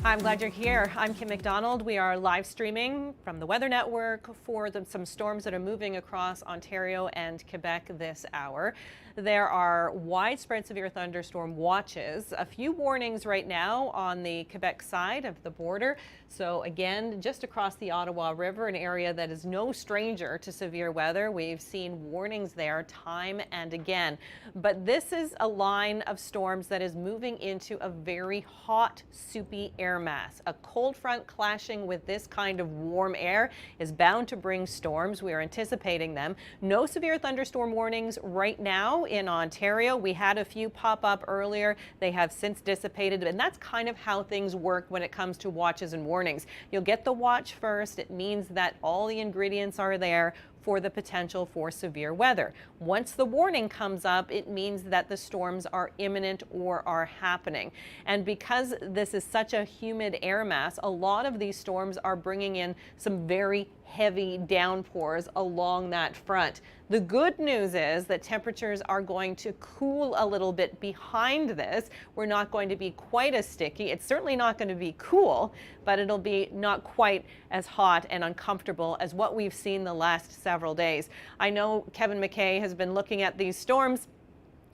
I'm glad you're here. I'm Kim McDonald. We are live streaming from the Weather Network for some storms that are moving across Ontario and Quebec this hour. There are widespread severe thunderstorm watches. A few warnings right now on the Quebec side of the border. So again, just across the Ottawa River, an area that is no stranger to severe weather. We've seen warnings there time and again. But this is a line of storms that is moving into a very hot, soupy air mass. A cold front clashing with this kind of warm air is bound to bring storms. We are anticipating them. No severe thunderstorm warnings right now in Ontario. We had a few pop up earlier. They have since dissipated, and that's kind of how things work when it comes to watches and warnings. You'll get the watch first. It means that all the ingredients are there for the potential for severe weather. Once the warning comes up, it means that the storms are imminent or are happening. And because this is such a humid air mass, a lot of these storms are bringing in some very heavy downpours along that front. The good news is that temperatures are going to cool a little bit behind this. We're not going to be quite as sticky. It's certainly not going to be cool, but it'll be not quite as hot and uncomfortable as what we've seen the last several days. I know Kevin McKay has been looking at these storms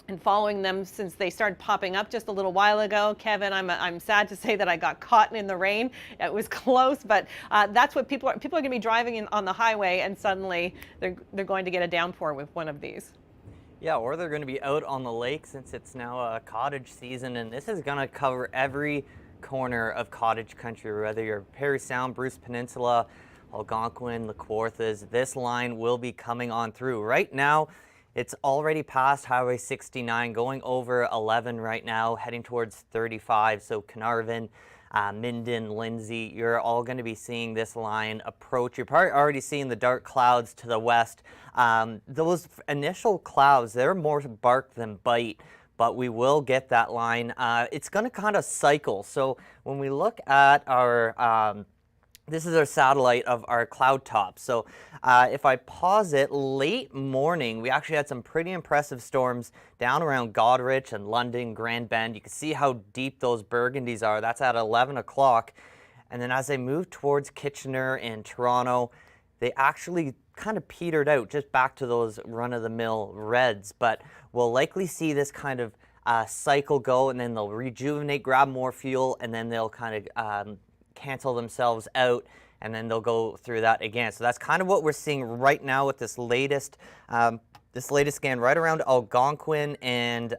and following them since they started popping up just a little while ago. Kevin, I'm sad to say that I got caught in the rain. It was close, but that's what people are going to be driving on the highway, and suddenly they're going to get a downpour with one of these. Yeah, or they're going to be out on the lake since it's now a cottage season, and this is going to cover every corner of cottage country, whether you're Parry Sound, Bruce Peninsula, Algonquin, the Kawarthas. This line will be coming on through. Right now, it's already past Highway 69, going over 11 right now, heading towards 35. So Carnarvon, Minden, Lindsay, you're all going to be seeing this line approach. You're probably already seeing the dark clouds to the west. Those initial clouds, they're more bark than bite, but we will get that line. It's going to kind of cycle. So when we look at our this is our satellite of our cloud top. So if I pause it, late morning, we actually had some pretty impressive storms down around Goderich and London, Grand Bend. You can see how deep those burgundies are. That's at 11 o'clock. And then as they move towards Kitchener and Toronto, they actually kind of petered out just back to those run-of-the-mill reds. But we'll likely see this kind of cycle go, and then they'll rejuvenate, grab more fuel, and then they'll kind of cancel themselves out, and then they'll go through that again. So that's kind of what we're seeing right now with this latest scan right around Algonquin and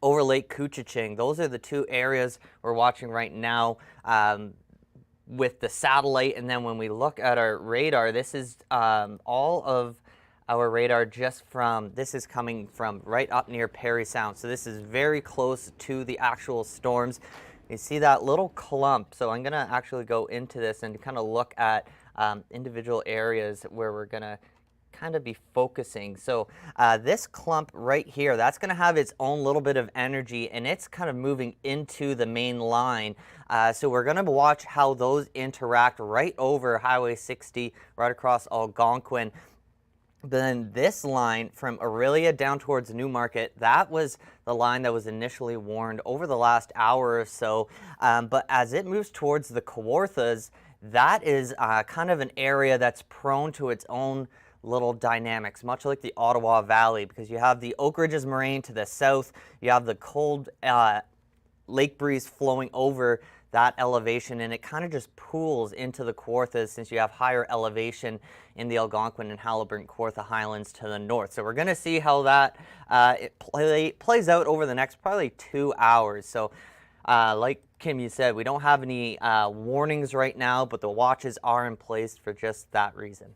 over Lake Couchiching. Those are the two areas we're watching right now with the satellite. And then when we look at our radar, this is all of our radar just from, this is coming from right up near Parry Sound. So this is very close to the actual storms. You see that little clump. So I'm going to actually go into this and kind of look at individual areas where we're going to kind of be focusing. So this clump right here, that's going to have its own little bit of energy, and it's kind of moving into the main line. So we're going to watch how those interact right over Highway 60, right across Algonquin. Then this line from Aurelia down towards Newmarket, that was the line that was initially warned over the last hour or so. But as it moves towards the Kawarthas, that is kind of an area that's prone to its own little dynamics, much like the Ottawa Valley, because you have the Oak Ridges Moraine to the south, you have the cold lake breeze flowing over that elevation, and it kind of just pools into the Kawarthas since you have higher elevation in the Algonquin and Haliburton Kawartha Highlands to the north. So we're going to see how that plays out over the next probably 2 hours. So like Kim, you said, we don't have any warnings right now, but the watches are in place for just that reason.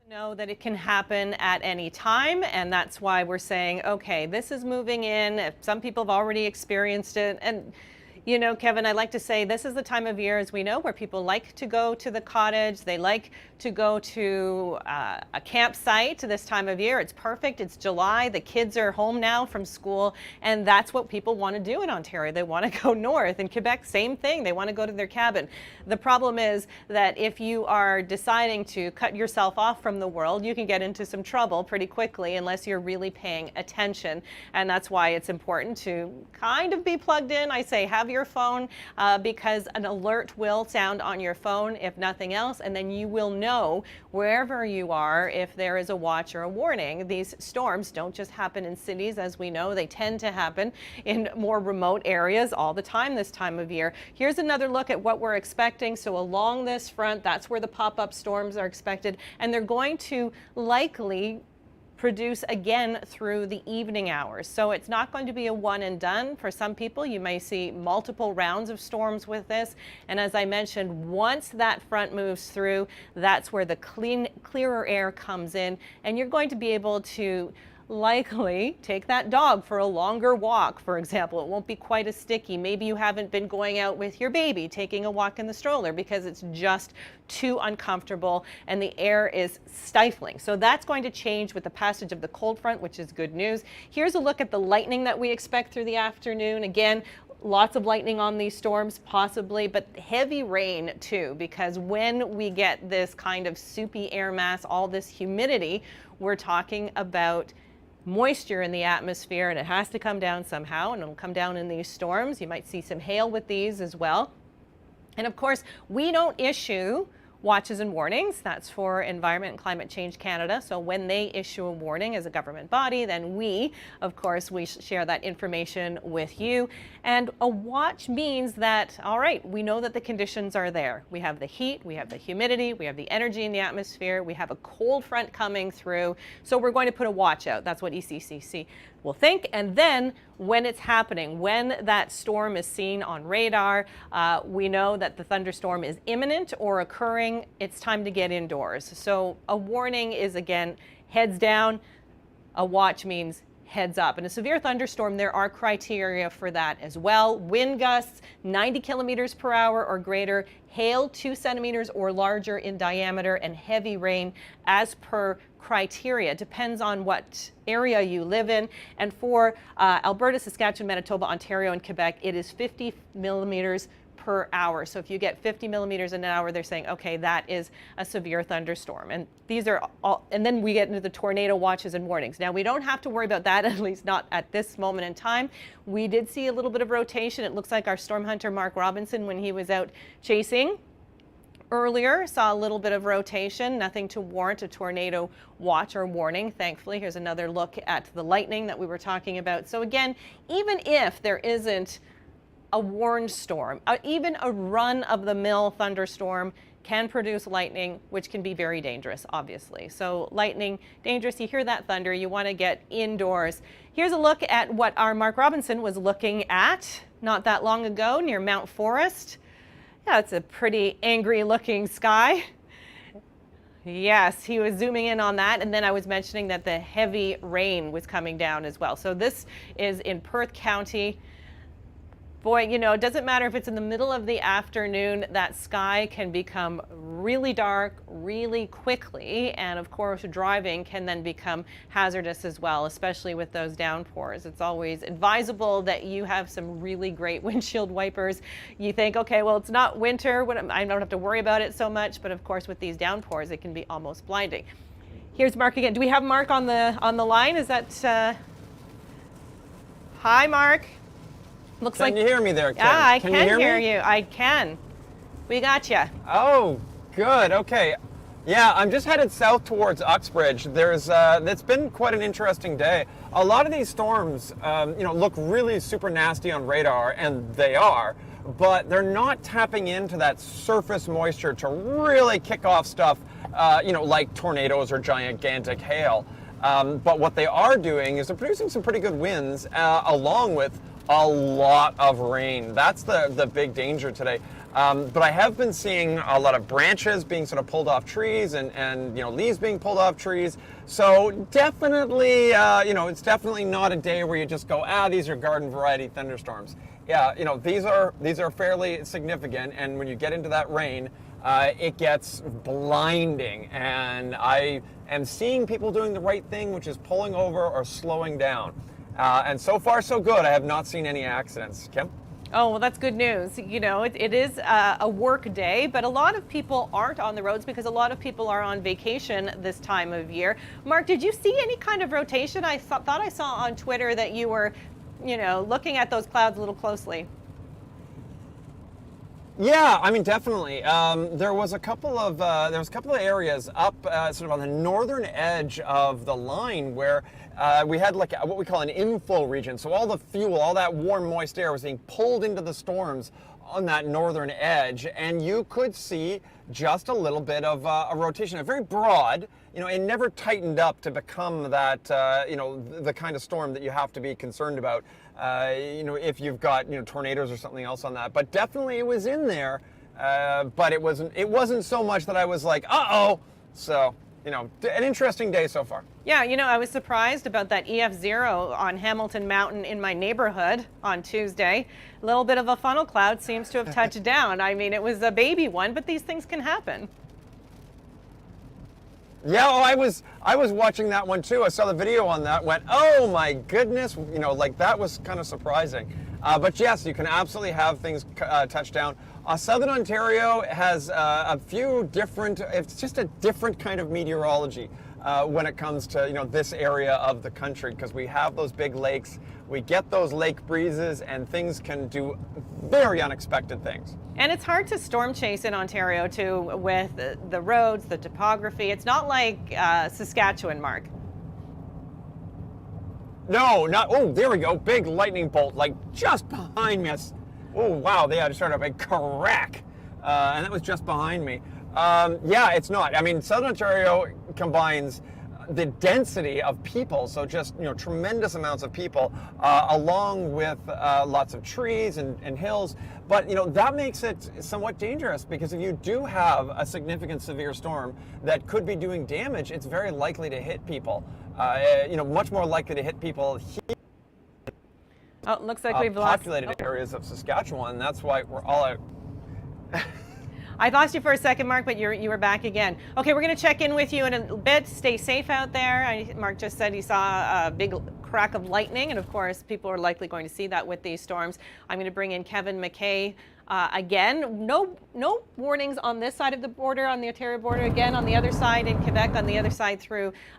Know that it can happen at any time, and that's why we're saying, okay, this is moving in. Some people have already experienced it, and You know, Kevin, I like to say this is the time of year, as we know, where people like to go to the cottage. They like to go to a campsite this time of year. It's perfect. It's July. The kids are home now from school, and that's what people want to do in Ontario. They want to go north. In Quebec, same thing. They want to go to their cabin. The problem is that if you are deciding to cut yourself off from the world, you can get into some trouble pretty quickly unless you're really paying attention. And that's why it's important to kind of be plugged in. I say have your phone because an alert will sound on your phone, if nothing else, and then you will know wherever you are if there is a watch or a warning. These storms don't just happen in cities, as we know. They tend to happen in more remote areas all the time this time of year. Here's another look at what we're expecting. So along this front, that's where the pop-up storms are expected, and they're going to likely produce again through the evening hours. So it's not going to be a one and done. For some people, you may see multiple rounds of storms with this. And as I mentioned, once that front moves through, that's where the clearer air comes in, and you're going to be able to likely take that dog for a longer walk, for example. It won't be quite as sticky. Maybe you haven't been going out with your baby, taking a walk in the stroller because it's just too uncomfortable and the air is stifling. So that's going to change with the passage of the cold front, which is good news. Here's a look at the lightning that we expect through the afternoon. Again, lots of lightning on these storms possibly, but heavy rain too, because when we get this kind of soupy air mass, all this humidity, we're talking about moisture in the atmosphere, and it has to come down somehow, and it'll come down in these storms. You might see some hail with these as well. And of course, we don't issue watches and warnings. That's for Environment and Climate Change Canada. So when they issue a warning as a government body, then we, of course, we share that information with you. And a watch means that, all right, we know that the conditions are there. We have the heat, we have the humidity, we have the energy in the atmosphere, we have a cold front coming through. So we're going to put a watch out. That's what ECCC will think. And then when it's happening, when that storm is seen on radar, we know that the thunderstorm is imminent or occurring. It's time to get indoors. So a warning is, again, heads down. A watch means heads up. In a severe thunderstorm, there are criteria for that as well. Wind gusts 90 kilometers per hour or greater, hail 2 centimeters or larger in diameter, and heavy rain as per criteria. Depends on what area you live in. And for Alberta, Saskatchewan, Manitoba, Ontario, and Quebec, it is 50 millimeters per hour. So if you get 50 millimeters an hour, they're saying, okay, that is a severe thunderstorm. And these are all, and then we get into the tornado watches and warnings. Now, we don't have to worry about that, at least not at this moment in time. We did see a little bit of rotation. It looks like our storm hunter, Mark Robinson, when he was out chasing earlier, saw a little bit of rotation, nothing to warrant a tornado watch or warning, thankfully. Here's another look at the lightning that we were talking about. So again, even if there isn't a warned storm, even a run-of-the-mill thunderstorm can produce lightning, which can be very dangerous, obviously. So lightning, dangerous. You hear that thunder, you want to get indoors. Here's a look at what our Mark Robinson was looking at not that long ago near Mount Forest. Yeah, it's a pretty angry-looking sky. Yes, he was zooming in on that, and then I was mentioning that the heavy rain was coming down as well. So this is in Perth County. Boy, you know, it doesn't matter if it's in the middle of the afternoon, that sky can become really dark really quickly. And of course, driving can then become hazardous as well, especially with those downpours. It's always advisable that you have some really great windshield wipers. You think, okay, well, it's not winter, I don't have to worry about it so much. But of course, with these downpours, it can be almost blinding. Here's Mark again. Do we have Mark on the line? Is that, hi, Mark. Looks like. Can you hear me there, Kim? Yeah, I can you hear you. I can. We got you. Oh, good. Okay. Yeah, I'm just headed south towards Uxbridge. It's been quite an interesting day. A lot of these storms, look really super nasty on radar, and they are, but they're not tapping into that surface moisture to really kick off stuff, like tornadoes or gigantic hail. But what they are doing is they're producing some pretty good winds, along with a lot of rain. That's the big danger today. But I have been seeing a lot of branches being sort of pulled off trees and leaves being pulled off trees. So definitely, it's definitely not a day where you just go, these are garden variety thunderstorms. Yeah, these are fairly significant, and when you get into that rain, it gets blinding. And I am seeing people doing the right thing, which is pulling over or slowing down. And so far, so good. I have not seen any accidents. Kim? Oh, well, that's good news. It is a work day, but a lot of people aren't on the roads because a lot of people are on vacation this time of year. Mark, did you see any kind of rotation? I thought I saw on Twitter that you were, looking at those clouds a little closely. Yeah, I mean, definitely. There was a couple of areas up sort of on the northern edge of the line where we had like what we call an inflow region. So all the fuel, all that warm, moist air was being pulled into the storms on that northern edge, and you could see just a little bit of a rotation, a very broad. It never tightened up to become that, the kind of storm that you have to be concerned about, if you've got, tornadoes or something else on that. But definitely it was in there, but it wasn't so much that I was like, uh-oh. So, an interesting day so far. Yeah, I was surprised about that EF0 on Hamilton Mountain in my neighborhood on Tuesday. A little bit of a funnel cloud seems to have touched down. I mean, it was a baby one, but these things can happen. Yeah, I was watching that one too. I saw the video on that, went, oh my goodness, that was kind of surprising. But yes, you can absolutely have things touch down. Southern Ontario has a few different, it's just a different kind of meteorology when it comes to, this area of the country, because we have those big lakes, we get those lake breezes, and things can do very unexpected things. And it's hard to storm chase in Ontario too with the roads, the topography. It's not like Saskatchewan, Mark. No, not, oh, there we go, big lightning bolt, like just behind me. Oh, wow, they had to start up a crack, and that was just behind me. Yeah, it's not. I mean, Southern Ontario combines the density of people, so just, tremendous amounts of people, along with lots of trees and hills. But, that makes it somewhat dangerous, because if you do have a significant severe storm that could be doing damage, it's very likely to hit people. Much more likely to hit people here. Oh, it looks like we've lost populated areas of Saskatchewan. That's why we're all out. I lost you for a second, Mark, but you were back again. Okay, we're going to check in with you in a bit. Stay safe out there. Mark just said he saw a big crack of lightning, and of course, people are likely going to see that with these storms. I'm going to bring in Kevin McKay again. No warnings on this side of the border, on the Ontario border. Again, on the other side in Quebec, on the other side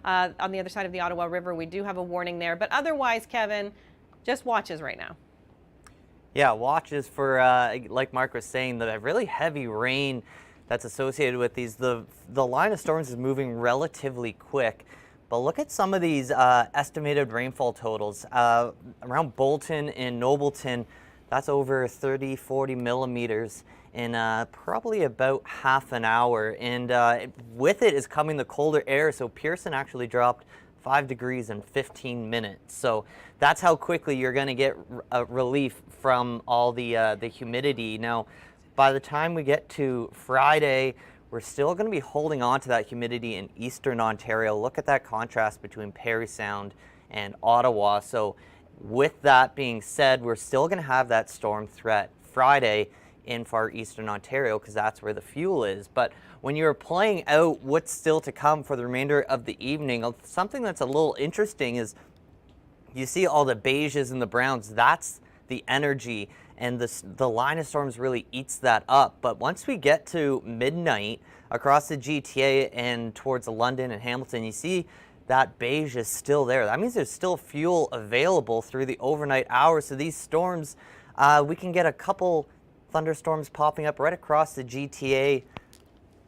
on the other side of the Ottawa River, we do have a warning there. But otherwise, Kevin, just watches right now. Yeah, watches for, like Mark was saying, the really heavy rain that's associated with these. The line of storms is moving relatively quick, but look at some of these estimated rainfall totals. Around Bolton and Nobleton, that's over 30-40 millimeters in probably about half an hour. And with it is coming the colder air, so Pearson actually dropped 5 degrees in 15 minutes. So that's how quickly you're going to get relief from all the humidity. Now, by the time we get to Friday, we're still going to be holding on to that humidity in eastern Ontario. Look at that contrast between Parry Sound and Ottawa. So with that being said, we're still going to have that storm threat Friday in far eastern Ontario, because that's where the fuel is. But when you're playing out what's still to come for the remainder of the evening, something that's a little interesting is you see all the beiges and the browns. That's the energy, and the line of storms really eats that up. But once we get to midnight across the GTA and towards London and Hamilton, you see that beige is still there. That means there's still fuel available through the overnight hours. So these storms, we can get a couple thunderstorms popping up right across the GTA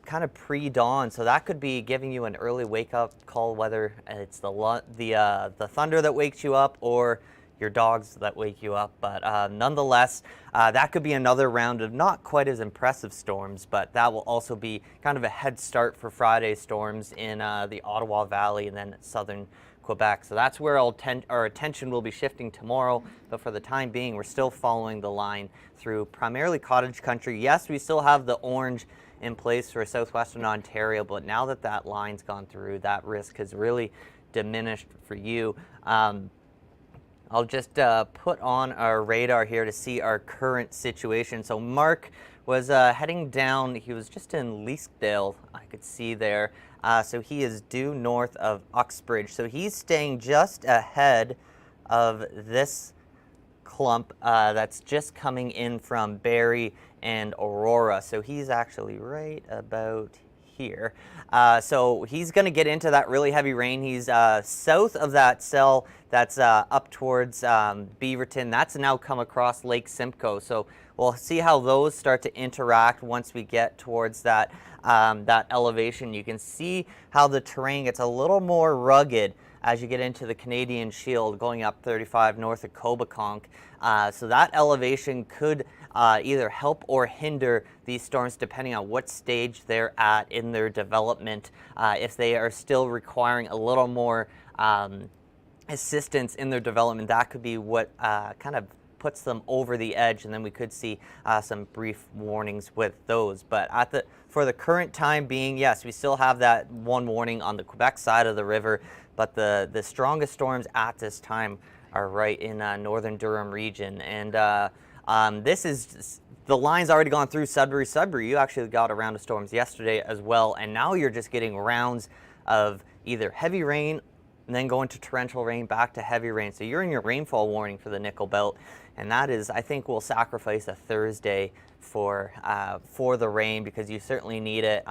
kind of pre-dawn, so that could be giving you an early wake-up call, whether it's the thunder that wakes you up or your dogs that wake you up. But nonetheless, that could be another round of not quite as impressive storms, but that will also be kind of a head start for Friday's storms in the Ottawa Valley and then southern Quebec. So that's where our attention will be shifting tomorrow. But for the time being, we're still following the line through primarily cottage country. Yes, we still have the orange in place for southwestern Ontario, but now that that line's gone through, that risk has really diminished for you. I'll just put on our radar here to see our current situation. So Mark was heading down. He was just in Leaskdale, I could see there. So he is due north of Uxbridge. So he's staying just ahead of this clump that's just coming in from Barrie and Aurora. So he's actually right about here. So he's going to get into that really heavy rain. He's south of that cell that's up towards Beaverton. That's now come across Lake Simcoe. So we'll see how those start to interact once we get towards that, that elevation. You can see how the terrain gets a little more rugged as you get into the Canadian Shield going up 35 north of Cobeconk. So that elevation could either help or hinder these storms depending on what stage they're at in their development. If they are still requiring a little more assistance in their development, that could be what kind of puts them over the edge, and then we could see some brief warnings with those. But for the current time being, yes, we still have that one warning on the Quebec side of the river, but the strongest storms at this time are right in northern Durham region. And this is, the line's already gone through Sudbury. Sudbury, you actually got a round of storms yesterday as well, and now you're just getting rounds of either heavy rain and then going to torrential rain, back to heavy rain. So you're in your rainfall warning for the Nickel Belt, and that is, I think we'll sacrifice a Thursday for the rain, because you certainly need it,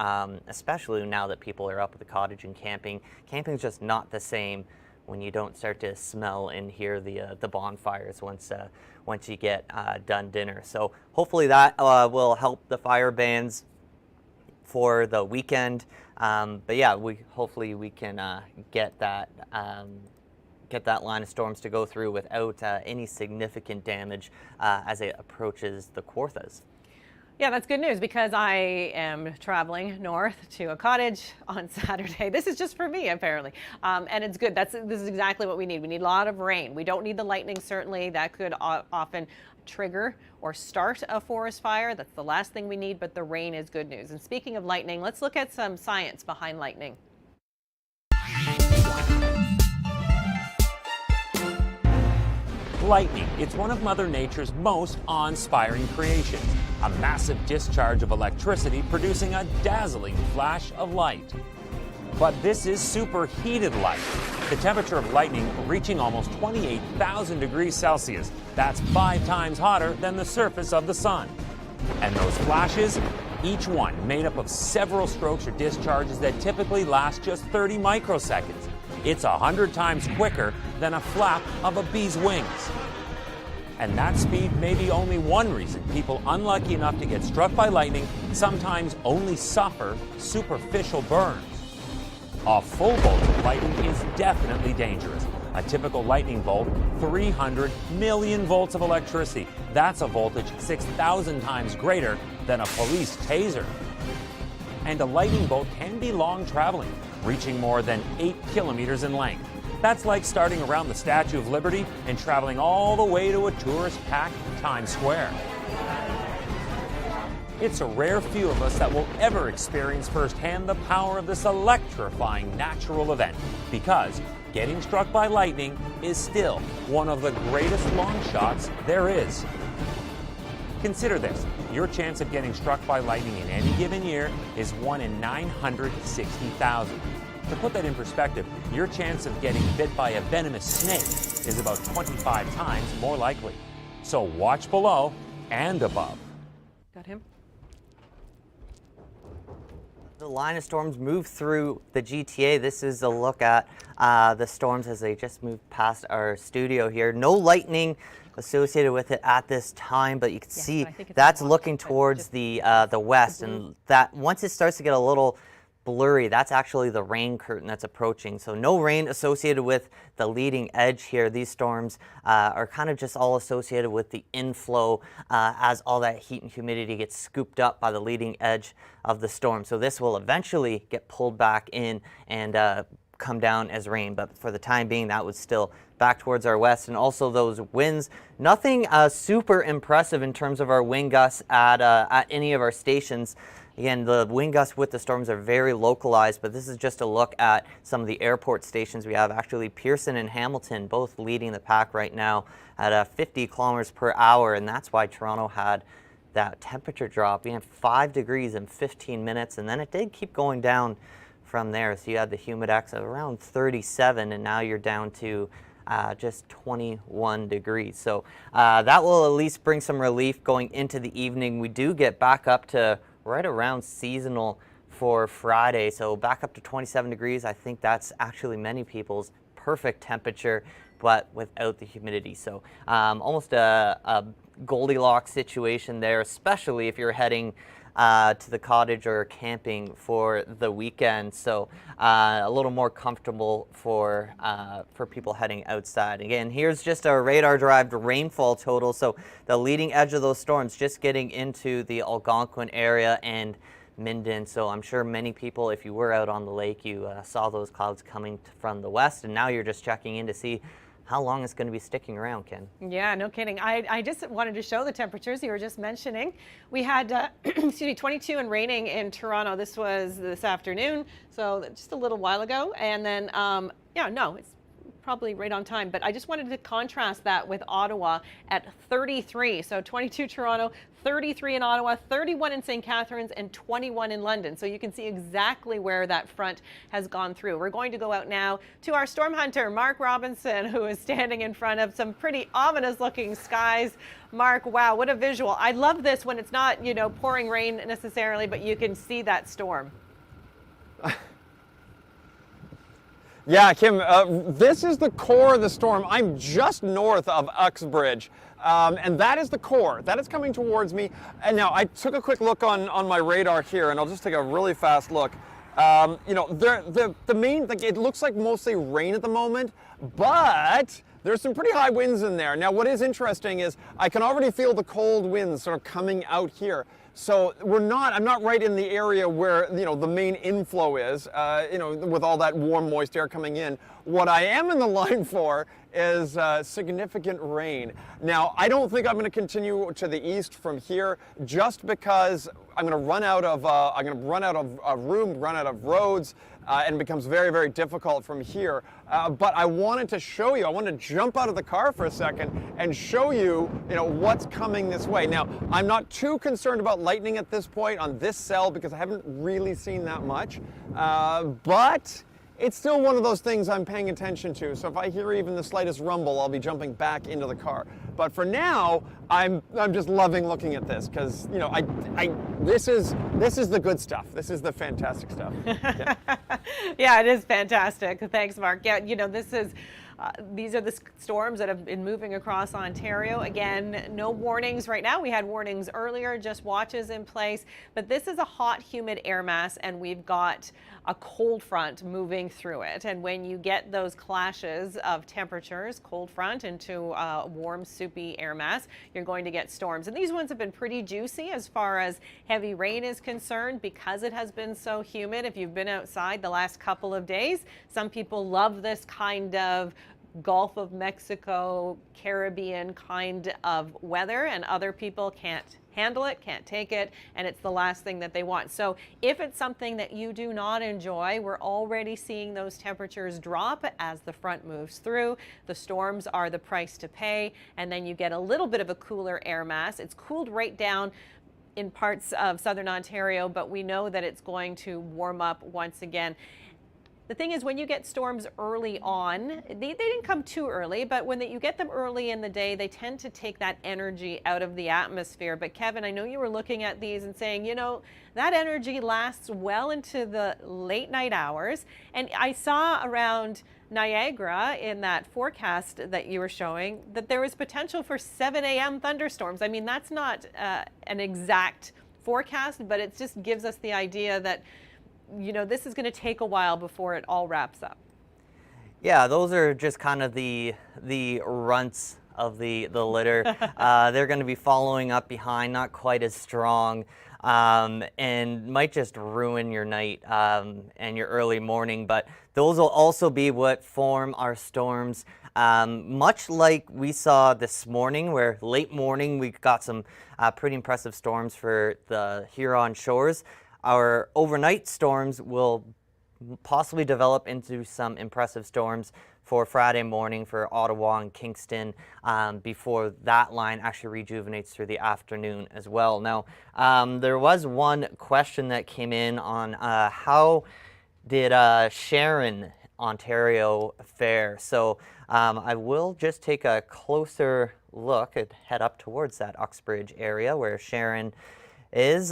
especially now that people are up at the cottage and camping. Camping's just not the same when you don't start to smell and hear the bonfires once you get done dinner. So hopefully that will help the fire bans for the weekend. But yeah, hopefully we can get that line of storms to go through without any significant damage as it approaches the Kawarthas. Yeah, that's good news, because I am traveling north to a cottage on Saturday. This is just for me, apparently. And it's good. This is exactly what we need. We need a lot of rain. We don't need the lightning, certainly. That could often trigger or start a forest fire. That's the last thing we need, but the rain is good news. And speaking of lightning, let's look at some science behind lightning. Lightning, it's one of Mother Nature's most awe-inspiring creations. A massive discharge of electricity producing a dazzling flash of light. But this is superheated light. The temperature of lightning reaching almost 28,000 degrees Celsius. That's 5 times hotter than the surface of the sun. And those flashes, each one made up of several strokes or discharges that typically last just 30 microseconds. It's 100 times quicker than a flap of a bee's wings. And that speed may be only one reason people unlucky enough to get struck by lightning sometimes only suffer superficial burns. A full bolt of lightning is definitely dangerous. A typical lightning bolt, 300 million volts of electricity. That's a voltage 6,000 times greater than a police taser. And a lightning bolt can be long traveling, reaching more than 8 kilometers in length. That's like starting around the Statue of Liberty and traveling all the way to a tourist-packed Times Square. It's a rare few of us that will ever experience firsthand the power of this electrifying natural event, because getting struck by lightning is still one of the greatest long shots there is. Consider this. Your chance of getting struck by lightning in any given year is 1 in 960,000. To put that in perspective, your chance of getting bit by a venomous snake is about 25 times more likely. So watch below and above. Got him? The line of storms move through the GTA. This is a look at the storms as they just move past our studio here. No lightning associated with it at this time, but you can see that's looking towards the west, and that once it starts to get a little blurry, that's actually the rain curtain that's approaching. So no rain associated with the leading edge here. These storms are kind of just all associated with the inflow as all that heat and humidity gets scooped up by the leading edge of the storm. So this will eventually get pulled back in and come down as rain, but for the time being that was still back towards our west. And also those winds, nothing super impressive in terms of our wind gusts at any of our stations. Again, the wind gusts with the storms are very localized, but this is just a look at some of the airport stations we have. Actually, Pearson and Hamilton both leading the pack right now at 50 kilometers per hour, and that's why Toronto had that temperature drop. We had 5 degrees in 15 minutes, and then it did keep going down from there. So you had the humidex of around 37, and now you're down to just 21 degrees. So that will at least bring some relief going into the evening. We do get back up to right around seasonal for Friday. So back up to 27 degrees. I think that's actually many people's perfect temperature, but without the humidity. So almost a Goldilocks situation there, especially if you're heading to the cottage or camping for the weekend. So a little more comfortable for people heading outside. Again, here's just a radar-derived rainfall total. So the leading edge of those storms just getting into the Algonquin area and Minden. So I'm sure many people, if you were out on the lake, you saw those clouds coming from the west, and now you're just checking in to see how long it's going to be sticking around, Ken. Yeah, no kidding. I just wanted to show the temperatures you were just mentioning. We had, excuse me, 22 and raining in Toronto. This was this afternoon, so just a little while ago. And then, yeah, no, it's probably right on time, but I just wanted to contrast that with Ottawa at 33. So 22 Toronto, 33 in Ottawa, 31 in St. Catharines, and 21 in London. So you can see exactly where that front has gone through. We're going to go out now to our storm hunter, Mark Robinson, who is standing in front of some pretty ominous looking skies. Mark, wow, what a visual. I love this when it's not, you know, pouring rain necessarily, but you can see that storm. Yeah, Kim, this is the core of the storm. I'm just north of Uxbridge, and that is the core. That is coming towards me. And now I took a quick look on my radar here, and I'll just take a really fast look. You know, the main, like, it looks like mostly rain at the moment, but there's some pretty high winds in there. Now, what is interesting is I can already feel the cold winds sort of coming out here. So I'm not right in the area where, you know, the main inflow is, you know, with all that warm, moist air coming in. What I am in the line for is significant rain. Now, I don't think I'm going to continue to the east from here, just because I'm going to run out of room, run out of roads, and it becomes very, very difficult from here. But I wanted to show you, I wanted to jump out of the car for a second and show you, you know, what's coming this way. Now, I'm not too concerned about lightning at this point on this cell because I haven't really seen that much, but it's still one of those things I'm paying attention to. So if I hear even the slightest rumble, I'll be jumping back into the car. But for now, I'm just loving looking at this because, you know, this is the good stuff. This is the fantastic stuff. Yeah, yeah, it is fantastic. Thanks, Mark. Yeah, you know, this is. These are the storms that have been moving across Ontario. Again, no warnings right now. We had warnings earlier, just watches in place. But this is a hot, humid air mass, and we've got a cold front moving through it. And when you get those clashes of temperatures, cold front into a warm, soupy air mass, you're going to get storms. And these ones have been pretty juicy as far as heavy rain is concerned because it has been so humid. If you've been outside the last couple of days, some people love this kind of Gulf of Mexico, Caribbean kind of weather, and other people can't handle it, can't take it, and it's the last thing that they want. So if it's something that you do not enjoy, we're already seeing those temperatures drop as the front moves through. The storms are the price to pay, and then you get a little bit of a cooler air mass. It's cooled right down in parts of southern Ontario, but we know that it's going to warm up once again. The thing is, when you get storms early on, they didn't come too early, but when you get them early in the day, they tend to take that energy out of the atmosphere. But Kevin, I know you were looking at these and saying, you know, that energy lasts well into the late night hours. And I saw around Niagara in that forecast that you were showing that there was potential for 7 a.m. thunderstorms. I mean, that's not an exact forecast, but it just gives us the idea that, you know, this is going to take a while before it all wraps up. Yeah, those are just kind of the runts of the litter. They're going to be following up behind, not quite as strong, and might just ruin your night and your early morning. But those will also be what form our storms. Much like we saw this morning, where late morning we got some pretty impressive storms for the Huron shores. our overnight storms will possibly develop into some impressive storms for Friday morning for Ottawa and Kingston before that line actually rejuvenates through the afternoon as well. Now, there was one question that came in on how did Sharon, Ontario fare? So I will just take a closer look and head up towards that Uxbridge area where Sharon is.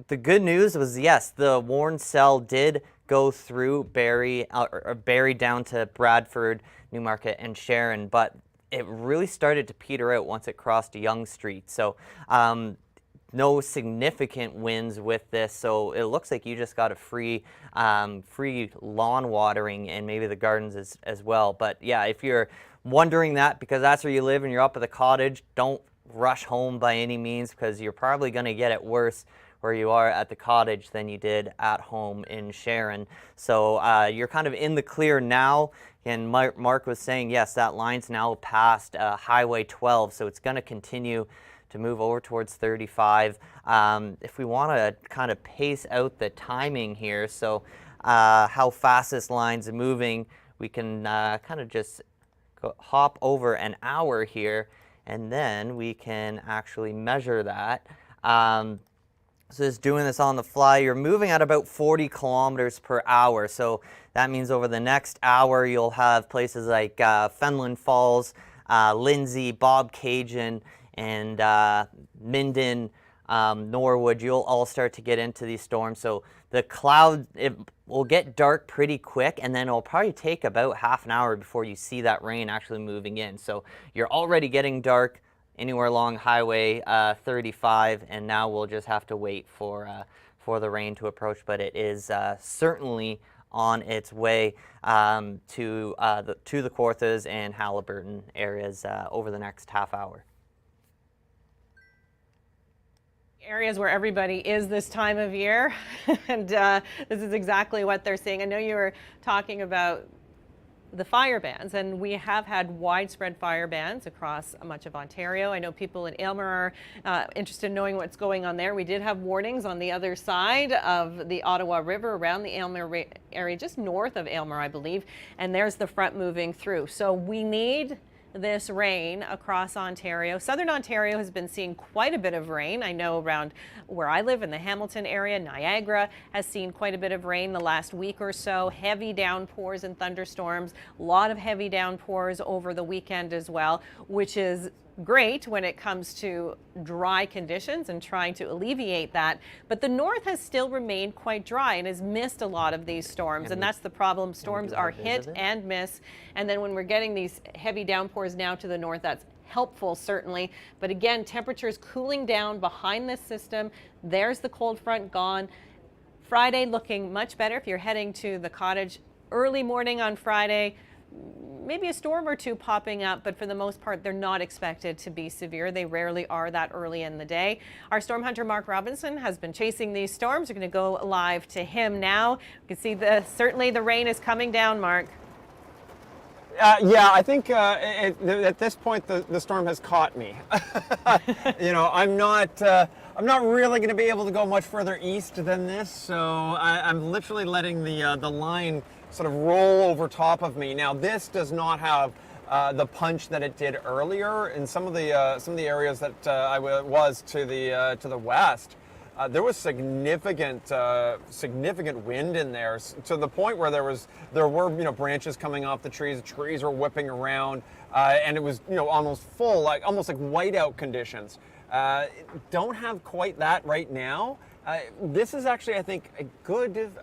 The good news was, yes, the warn cell did go through Barrie down to Bradford, Newmarket, and Sharon, but it really started to peter out once it crossed Yonge Street. So no significant winds with this, so it looks like you just got a free lawn watering and maybe the gardens as well. But yeah, if you're wondering that because that's where you live and you're up at the cottage, don't rush home by any means because you're probably going to get it worse where you are at the cottage than you did at home in Sharon. So you're kind of in the clear now. And Mark was saying, yes, that line's now past Highway 12, so it's going to continue to move over towards 35. If we want to kind of pace out the timing here, so how fast this line's moving, we can kind of just hop over an hour here, and then we can actually measure that. So just doing this on the fly, you're moving at about 40 kilometers per hour. So that means over the next hour, you'll have places like Fenelon Falls, Lindsay, Bobcaygeon, and Minden, Norwood. You'll all start to get into these storms. So the cloud, it will get dark pretty quick, and then it'll probably take about half an hour before you see that rain actually moving in. So you're already getting dark anywhere along Highway 35, and now we'll just have to wait for the rain to approach. But it is certainly on its way to the Kawarthas and Haliburton areas over the next half hour. Areas where everybody is this time of year, and this is exactly what they're seeing. I know you were talking about the fire bans, and we have had widespread fire bans across much of Ontario. I know people in Aylmer are interested in knowing what's going on there. We did have warnings on the other side of the Ottawa River around the Aylmer area, just north of Aylmer, I believe, and there's the front moving through. So we need this rain across Ontario. Southern Ontario has been seeing quite a bit of rain. I know around where I live in the Hamilton area, Niagara has seen quite a bit of rain the last week or so. Heavy downpours and thunderstorms, a lot of heavy downpours over the weekend as well, which is great when it comes to dry conditions and trying to alleviate that. But the north has still remained quite dry and has missed a lot of these storms. And that's the problem. Storms are hit and miss. And then when we're getting these heavy downpours now to the north, that's helpful certainly. But again, temperatures cooling down behind this system. There's the cold front gone. Friday looking much better if you're heading to the cottage early morning on Friday. Maybe a storm or two popping up, but for the most part, they're not expected to be severe. They rarely are that early in the day. Our storm hunter, Mark Robinson, has been chasing these storms. We're going to go live to him now. You can see certainly the rain is coming down, Mark. Yeah, I think at this point the storm has caught me. You know, I'm not really going to be able to go much further east than this, so I'm literally letting the line sort of roll over top of me. Now, this does not have the punch that it did earlier in some of the areas that I was to the west. There was significant wind in there, to the point where there were branches coming off the trees were whipping around, and it was almost full, almost like whiteout conditions. Don't have quite that right now. This is actually, I think, a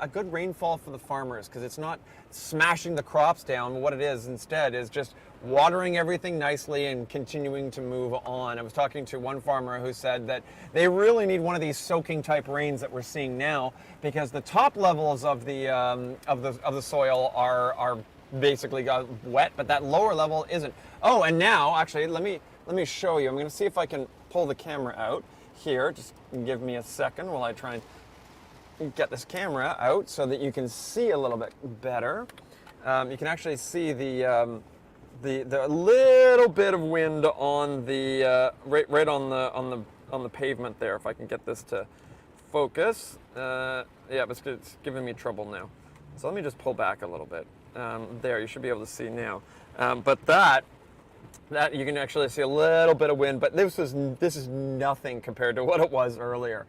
good rainfall for the farmers, because it's not smashing the crops down. What it is instead is just watering everything nicely and continuing to move on. I was talking to one farmer who said that they really need one of these soaking type rains that we're seeing now, because the top levels of the soil are basically got wet, but that lower level isn't. Oh, and now actually let me show you. I'm going to see if I can pull the camera out here. Just give me a second while I try and get this camera out so that you can see a little bit better. You can actually see the little bit of wind on the right on the pavement there. If I can get this to focus. Yeah, it's giving me trouble now. So let me just pull back a little bit. There, you should be able to see now. But that you can actually see a little bit of wind, but this is nothing compared to what it was earlier,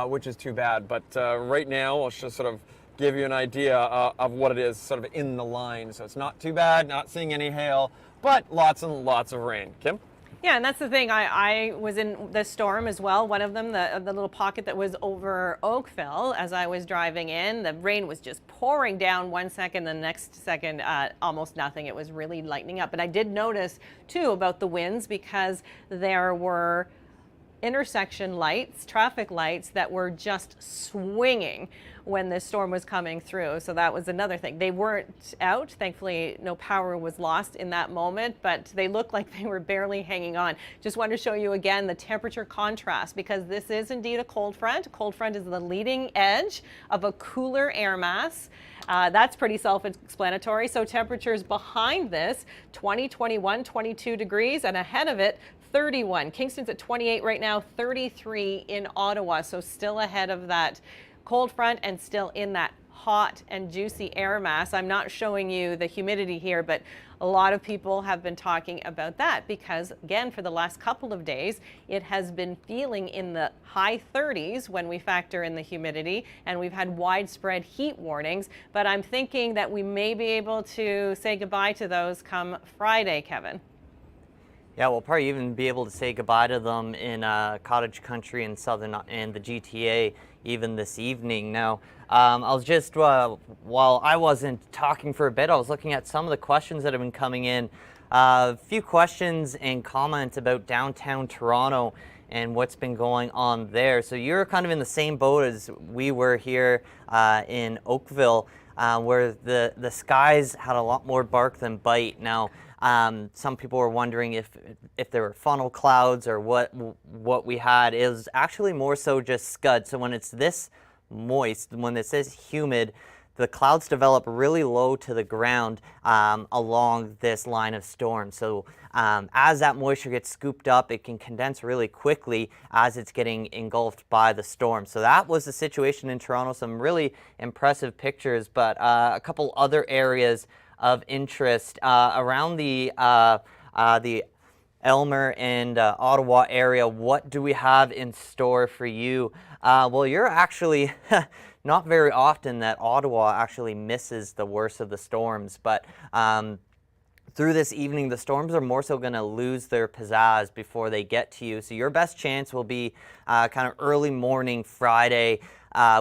which is too bad. But right now, I'll just sort of give you an idea of what it is sort of in the line. So it's not too bad, not seeing any hail, but lots and lots of rain. Kim? Yeah, and that's the thing. I was in the storm as well. One of them, the little pocket that was over Oakville as I was driving in. The rain was just pouring down 1 second, the next second, almost nothing. It was really lightening up. But I did notice, too, about the winds because there were intersection lights, traffic lights that were just swinging when this storm was coming through. So that was another thing. They weren't out. Thankfully, no power was lost in that moment, but they looked like they were barely hanging on. Just wanted to show you again the temperature contrast because this is indeed a cold front. A cold front is the leading edge of a cooler air mass. That's pretty self-explanatory. So temperatures behind this, 20, 21, 22 degrees, and ahead of it, 31. Kingston's at 28 right now, 33 in Ottawa. So still ahead of that cold front and still in that hot and juicy air mass. I'm not showing you the humidity here, but a lot of people have been talking about that because, again, for the last couple of days, it has been feeling in the high 30s when we factor in the humidity, and we've had widespread heat warnings. But I'm thinking that we may be able to say goodbye to those come Friday, Kevin. Yeah, we'll probably even be able to say goodbye to them in cottage country and southern and the GTA even this evening. Now, I was just, while I wasn't talking for a bit, I was looking at some of the questions that have been coming in. A few questions and comments about downtown Toronto and what's been going on there. So you're kind of in the same boat as we were here in Oakville, where the skies had a lot more bark than bite. Now, some people were wondering if there were funnel clouds or what we had. It was actually more so just scud. So when it's this moist, when it says humid, the clouds develop really low to the ground along this line of storm. So as that moisture gets scooped up, it can condense really quickly as it's getting engulfed by the storm. So that was the situation in Toronto. Some really impressive pictures, but a couple other areas of interest around the Elmer and Ottawa area. What do we have in store for you? Well, you're actually not very often that Ottawa actually misses the worst of the storms, but through this evening, the storms are more so going to lose their pizzazz before they get to you. So your best chance will be kind of early morning Friday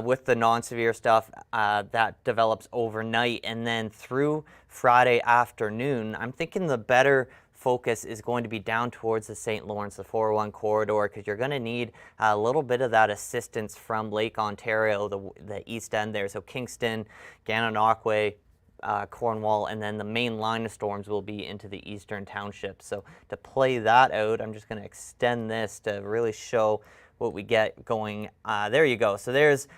with the non-severe stuff that develops overnight, and then through Friday afternoon. I'm thinking the better focus is going to be down towards the St. Lawrence, the 401 corridor, because you're going to need a little bit of that assistance from Lake Ontario, the east end there. So Kingston, Gananoque, Cornwall, and then the main line of storms will be into the eastern townships. So to play that out, I'm just going to extend this to really show what we get going. There you go. So there's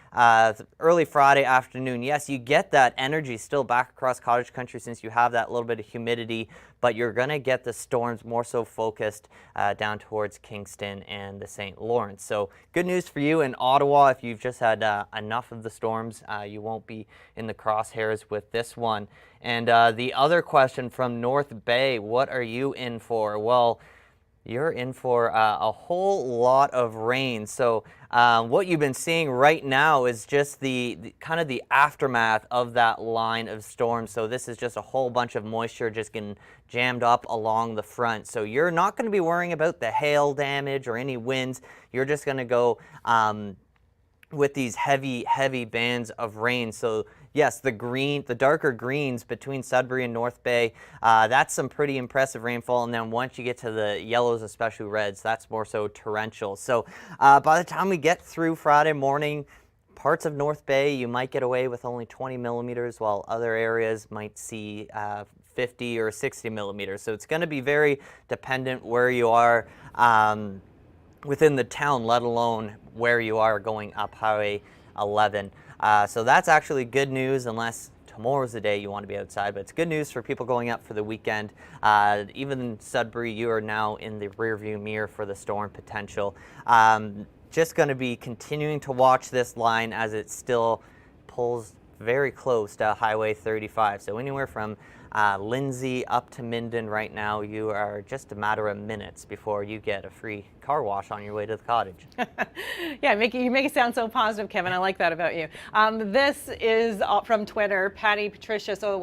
early Friday afternoon. Yes, you get that energy still back across cottage country since you have that little bit of humidity, but you're going to get the storms more so focused down towards Kingston and the St. Lawrence. So good news for you in Ottawa. If you've just had enough of the storms, you won't be in the crosshairs with this one. And the other question from North Bay, what are you in for? Well, you're in for a whole lot of rain. So what you've been seeing right now is just the kind of the aftermath of that line of storms. So this is just a whole bunch of moisture just getting jammed up along the front. So you're not going to be worrying about the hail damage or any winds. You're just going to go with these heavy bands of rain. So yes, the darker greens between Sudbury and North Bay, that's some pretty impressive rainfall. And then once you get to the yellows, especially reds, that's more so torrential. So by the time we get through Friday morning, parts of North Bay, you might get away with only 20 millimeters, while other areas might see 50 or 60 millimeters. So it's going to be very dependent where you are within the town, let alone where you are going up Highway 11. So that's actually good news, unless tomorrow's the day you want to be outside, but it's good news for people going up for the weekend. Even Sudbury, you are now in the rearview mirror for the storm potential. just going to be continuing to watch this line as it still pulls very close to Highway 35. So anywhere from Lindsay up to Minden right now, you are just a matter of minutes before you get a free car wash on your way to the cottage. Yeah, you make it sound so positive, Kevin. I like that about you. This is from Twitter, Patty Patricia. So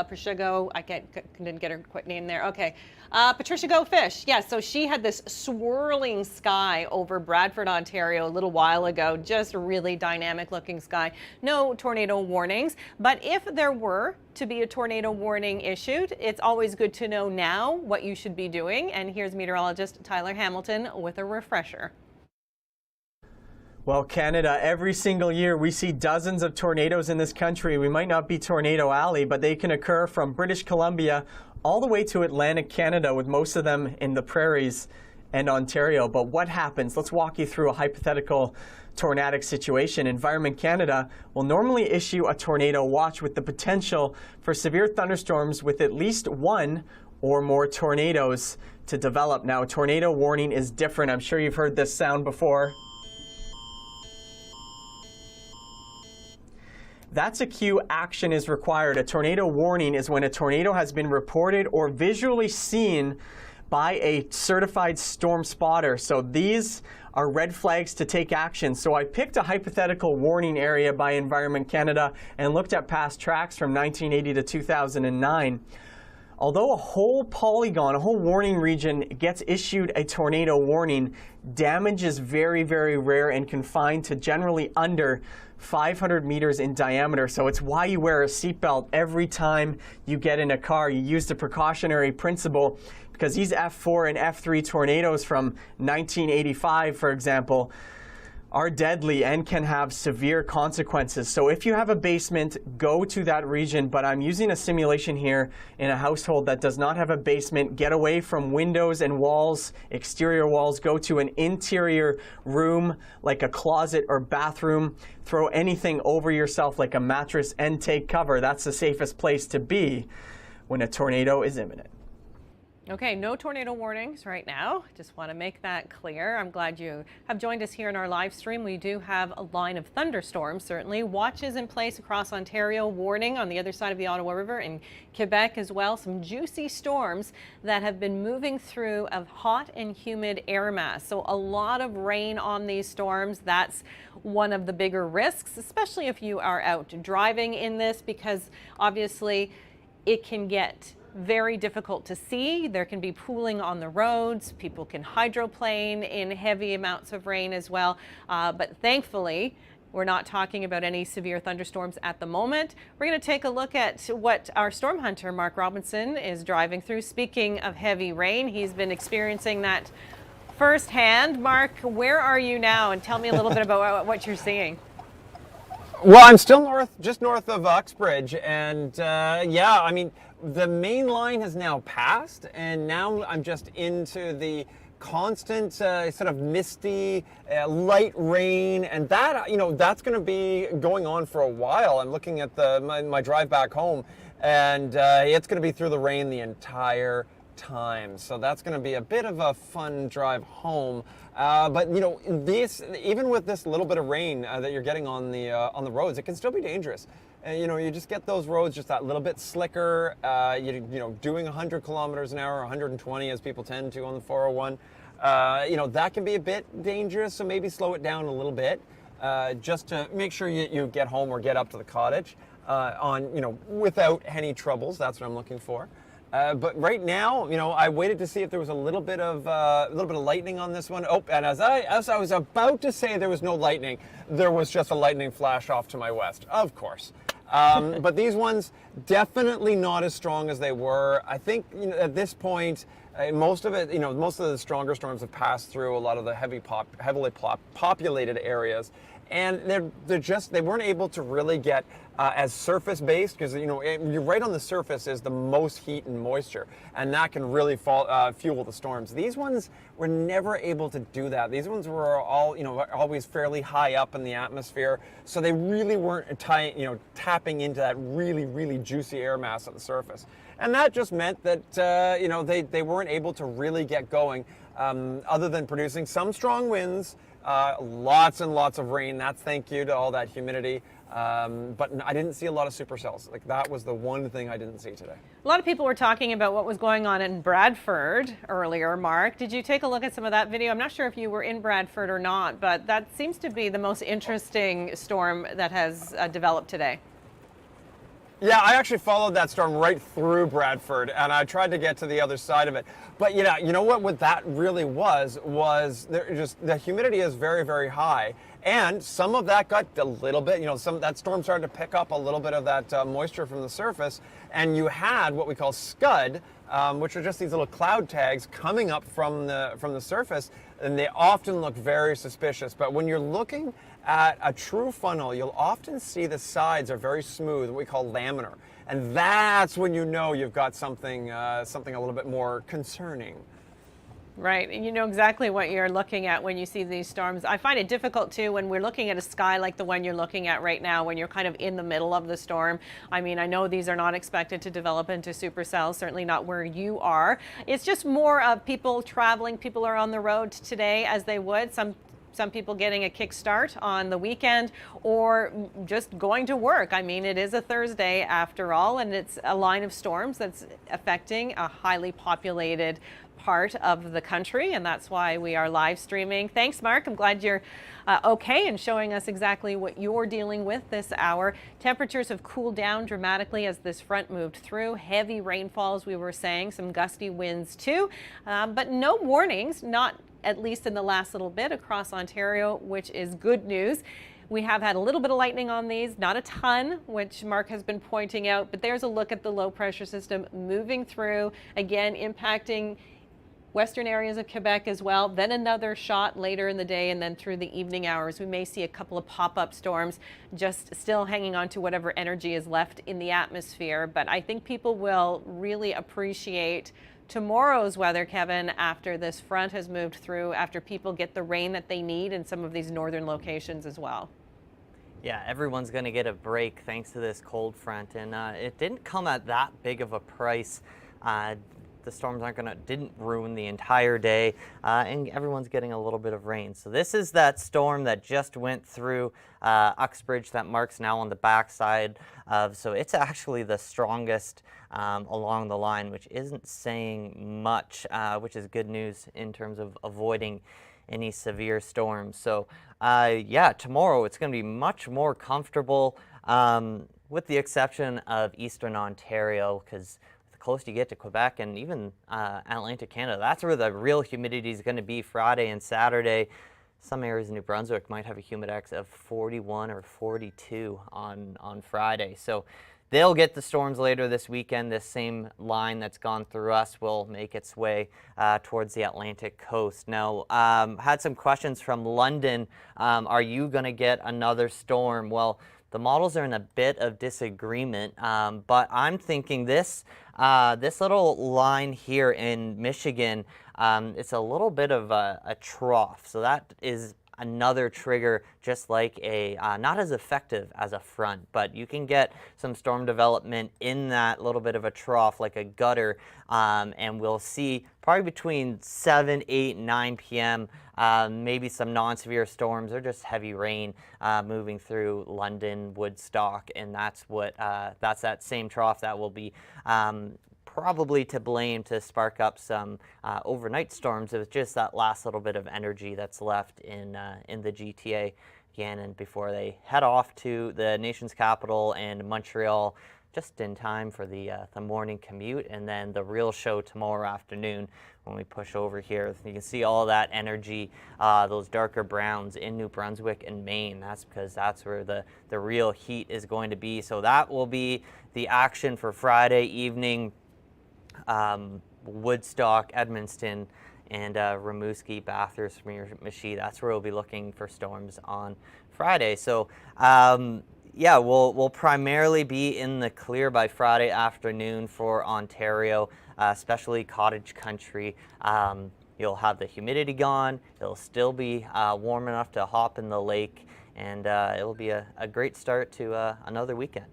Patricia, I didn't get her quick name there. Okay. Patricia Go Fish. Yes, so she had this swirling sky over Bradford, Ontario a little while ago. Just a really dynamic looking sky. No tornado warnings, but if there were to be a tornado warning issued, it's always good to know now what you should be doing. And here's meteorologist Tyler Hamilton with a refresher. Well, Canada, every single year we see dozens of tornadoes in this country. We might not be Tornado Alley, but they can occur from British Columbia all the way to Atlantic Canada, with most of them in the prairies and Ontario. But what happens? Let's walk you through a hypothetical tornadic situation. Environment Canada will normally issue a tornado watch with the potential for severe thunderstorms with at least one or more tornadoes to develop. Now, a tornado warning is different. I'm sure you've heard this sound before. That's a cue action is required. A tornado warning is when a tornado has been reported or visually seen by a certified storm spotter. So these are red flags to take action. So I picked a hypothetical warning area by Environment Canada and looked at past tracks from 1980 to 2009. Although a whole polygon, a whole warning region gets issued a tornado warning, damage is very, very rare and confined to generally under 500 meters in diameter. So it's why you wear a seatbelt every time you get in a car. You use the precautionary principle, because these F4 and F3 tornadoes from 1985, for example, are deadly and can have severe consequences. So if you have a basement, go to that region. But I'm using a simulation here in a household that does not have a basement. Get away from windows and walls, exterior walls. Go to an interior room like a closet or bathroom. Throw anything over yourself like a mattress and take cover. That's the safest place to be when a tornado is imminent. Okay, no tornado warnings right now. Just want to make that clear. I'm glad you have joined us here in our live stream. We do have a line of thunderstorms, certainly. Watches in place across Ontario, warning on the other side of the Ottawa River, in Quebec as well. Some juicy storms that have been moving through a hot and humid air mass. So a lot of rain on these storms. That's one of the bigger risks, especially if you are out driving in this, because obviously it can get very difficult to see. There can be pooling on the roads. People can hydroplane in heavy amounts of rain as well. But thankfully, we're not talking about any severe thunderstorms at the moment. We're going to take a look at what our storm hunter, Mark Robinson, is driving through. Speaking of heavy rain, he's been experiencing that firsthand. Mark, where are you now? And tell me a little bit about what you're seeing. Well, I'm still just north of Uxbridge, and yeah, I mean, the main line has now passed, and now I'm just into the constant sort of misty, light rain, and that, that's going to be going on for a while. I'm looking at my drive back home, and it's going to be through the rain the entire time. So that's going to be a bit of a fun drive home. But even with this little bit of rain that you're getting on the roads, it can still be dangerous. You just get those roads just that little bit slicker. Doing 100 kilometers an hour, 120 as people tend to on the 401. That can be a bit dangerous. So maybe slow it down a little bit, just to make sure you get home or get up to the cottage without any troubles. That's what I'm looking for. But right now, I waited to see if there was a little bit of lightning on this one. Oh, and as I was about to say there was no lightning, there was just a lightning flash off to my west, of course. But these ones definitely not as strong as they were. I think at this point, most of the stronger storms have passed through a lot of the heavily populated areas. And they weren't able to really get as surface based, because you're right on the surface is the most heat and moisture, and that can really fuel the storms. These ones were never able to do that. These ones were all always fairly high up in the atmosphere, so they really weren't tapping into that really, really juicy air mass at the surface. And that just meant that they weren't able to really get going, other than producing some strong winds, Lots and lots of rain. That's thank you to all that humidity. But I didn't see a lot of supercells. Like, that was the one thing I didn't see today. A lot of people were talking about what was going on in Bradford earlier. Mark, did you take a look at some of that video? I'm not sure if you were in Bradford or not, but that seems to be the most interesting storm that has developed today. Yeah, I actually followed that storm right through Bradford, and I tried to get to the other side of it. But you know what that really was the humidity is very, very high, and some of that got a little bit, that storm started to pick up a little bit of that moisture from the surface, and you had what we call scud, which are just these little cloud tags coming up from the surface, and they often look very suspicious. But when you're looking at a true funnel, you'll often see the sides are very smooth, what we call laminar. And that's when you know you've got something a little bit more concerning. Right, and you know exactly what you're looking at when you see these storms. I find it difficult too when we're looking at a sky like the one you're looking at right now, when you're kind of in the middle of the storm. I mean, I know these are not expected to develop into supercells, certainly not where you are. It's just more of people traveling. People are on the road today as they would. Some people getting a kickstart on the weekend or just going to work. I mean, it is a Thursday after all, and it's a line of storms that's affecting a highly populated part of the country, and that's why we are live streaming. Thanks, Mark. I'm glad you're okay and showing us exactly what you're dealing with this hour. Temperatures have cooled down dramatically as this front moved through. Heavy rainfalls, we were saying, some gusty winds too, but no warnings, not at least in the last little bit across Ontario, which is good news. We have had a little bit of lightning on these, not a ton, which Mark has been pointing out, but there's a look at the low pressure system moving through, again impacting western areas of Quebec as well. Then another shot later in the day, and then through the evening hours we may see a couple of pop-up storms, just still hanging on to whatever energy is left in the atmosphere. But I think people will really appreciate tomorrow's weather, Kevin, after this front has moved through, after people get the rain that they need in some of these northern locations as well. Yeah, everyone's going to get a break thanks to this cold front, and it didn't come at that big of a price. The storms didn't ruin the entire day, and everyone's getting a little bit of rain. So this is that storm that just went through Uxbridge that Mark's now on the backside of. So it's actually the strongest along the line, which isn't saying much, which is good news in terms of avoiding any severe storms. So yeah, tomorrow it's going to be much more comfortable, with the exception of Eastern Ontario, because close you get to Quebec and even Atlantic Canada, that's where the real humidity is going to be Friday and Saturday. Some areas in New Brunswick might have a humidex of 41 or 42 on Friday. So they'll get the storms later this weekend. This same line that's gone through us will make its way towards the Atlantic coast. Now, had some questions from London. Are you going to get another storm? Well, the models are in a bit of disagreement, but I'm thinking this little line here in Michigan, it's a little bit of a trough. So that is another trigger, just like a, not as effective as a front, but you can get some storm development in that little bit of a trough, like a gutter, and we'll see probably between 7, 8, 9 p.m., maybe some non-severe storms or just heavy rain moving through London, Woodstock, and that's that same trough that will be probably to blame to spark up some overnight storms. It was just that last little bit of energy that's left in the GTA again, and before they head off to the nation's capital and Montreal, just in time for the morning commute, and then the real show tomorrow afternoon when we push over here. You can see all that energy, those darker browns in New Brunswick and Maine. That's because that's where the real heat is going to be. So that will be the action for Friday evening. Woodstock, Edmundston, and Rimouski, Bathurst, Miramichi. That's where we'll be looking for storms on Friday. So yeah, we'll primarily be in the clear by Friday afternoon for Ontario, especially cottage country. You'll have the humidity gone. It'll still be warm enough to hop in the lake, and it'll be a great start to another weekend.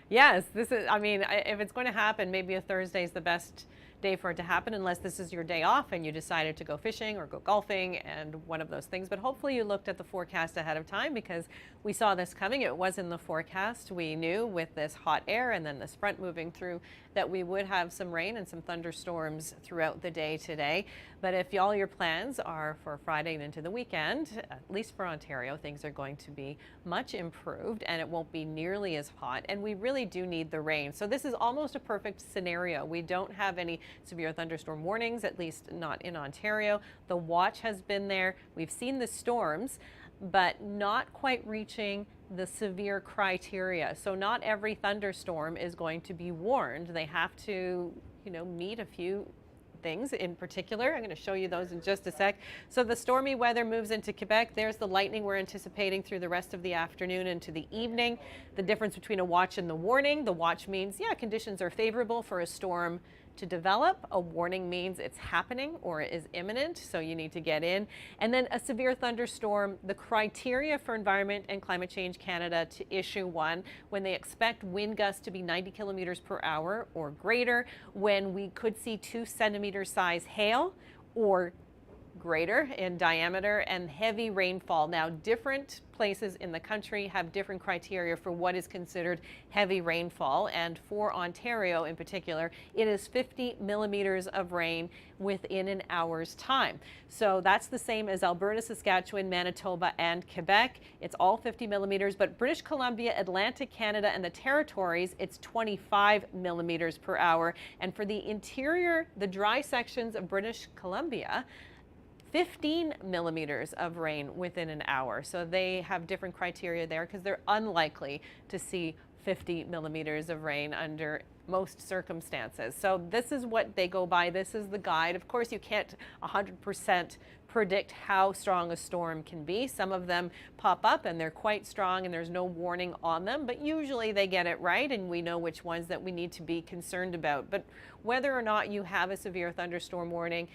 Yes, this is, I mean, if it's going to happen, maybe a Thursday is the best day for it to happen unless this is your day off and you decided to go fishing or go golfing and one of those things. But hopefully you looked at the forecast ahead of time, because we saw this coming. It was in the forecast. We knew with this hot air and then this front moving through that we would have some rain and some thunderstorms throughout the day today. But if all your plans are for Friday and into the weekend, at least for Ontario, things are going to be much improved and it won't be nearly as hot. And we really do need the rain. So this is almost a perfect scenario. We don't have any severe thunderstorm warnings, at least not in Ontario. The watch has been there. We've seen the storms, but not quite reaching the severe criteria. So not every thunderstorm is going to be warned. They have to, meet a few things in particular. I'm going to show you those in just a sec. So the stormy weather moves into Quebec. There's the lightning we're anticipating through the rest of the afternoon into the evening. The difference between a watch and the warning: the watch means, conditions are favorable for a storm to develop. A warning means it's happening or it is imminent, so you need to get in. And then a severe thunderstorm, the criteria for Environment and Climate Change Canada to issue one when they expect wind gusts to be 90 kilometers per hour or greater, when we could see 2-centimeter size hail or greater in diameter, and heavy rainfall. Now, different places in the country have different criteria for what is considered heavy rainfall, and for Ontario in particular, it is 50 millimeters of rain within an hour's time. So that's the same as Alberta, Saskatchewan, Manitoba, and Quebec. It's all 50 millimeters, but British Columbia, Atlantic Canada, and the Territories, it's 25 millimeters per hour. And for the interior, the dry sections of British Columbia, 15 millimeters of rain within an hour. So they have different criteria there because they're unlikely to see 50 millimeters of rain under most circumstances. So this is what they go by. This is the guide. Of course, you can't 100% predict how strong a storm can be. Some of them pop up and they're quite strong and there's no warning on them, but usually they get it right and we know which ones that we need to be concerned about. But whether or not you have a severe thunderstorm warning,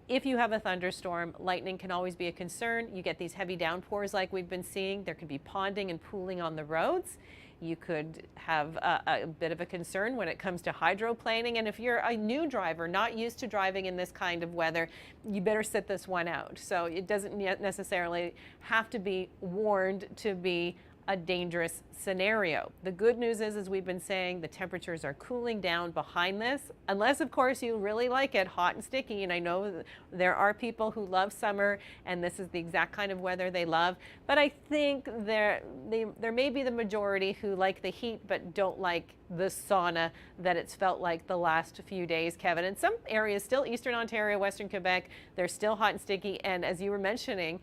if you have a thunderstorm, lightning can always be a concern. You get these heavy downpours like we've been seeing. There could be ponding and pooling on the roads. You could have a bit of a concern when it comes to hydroplaning. And if you're a new driver, not used to driving in this kind of weather, you better sit this one out. So it doesn't necessarily have to be warned to be a dangerous scenario. The good news is, as we've been saying, the temperatures are cooling down behind this, unless of course you really like it hot and sticky. And I know there are people who love summer and this is the exact kind of weather they love, but I think there may be the majority who like the heat but don't like the sauna that it's felt like the last few days, Kevin. In some areas, still Eastern Ontario, Western Quebec, they're still hot and sticky. And as you were mentioning,